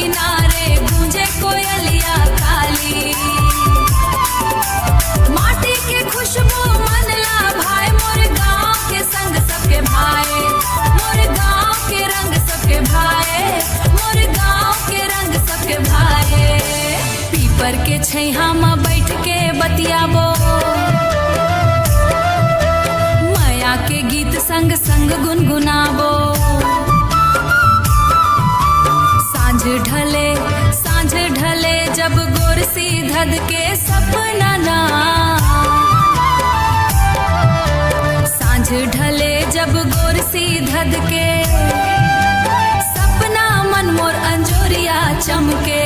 किनारे गूंजे कोयलिया काली। माटी के खुशबू मन ला भाई मोर गाँव के संग सबके भाई, मोर गाँव के रंग सबके भाई, मोर गाँव के रंग सबके भाई। पीपर के छैया में बैठ के बतियाबो, माया के गीत संग संग गुनगुनाबो। सांझ ढले जब गोरसी धद के सपना ना, सांझ ढले जब गोरसी धद के सपना मन मोर अंजोरिया चमके।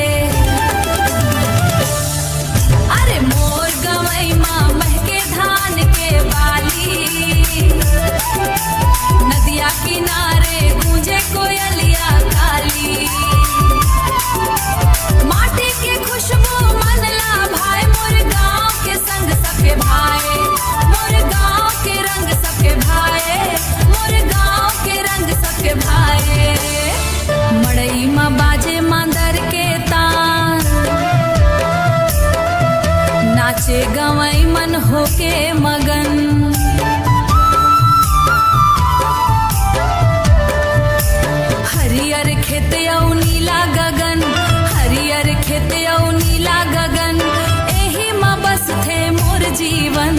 अरे मोर गवई माँ महके धान के बाली, नदिया किनारे गूंजे कोयलिया काली। माटी के खुशबू मन ला भाई मोर गाँव के संग सबके भाई, मोर गाँव के रंग सबके भाई, मोर गाँव के रंग सबके भाई। मड़ई माँ बाजे मांदर के तान, नाचे गवई मन होके मगन। हरियर खेत औ नीला गगन, हरियर खेत औ नीला गगन, एही माँ बस थे मोर जीवन।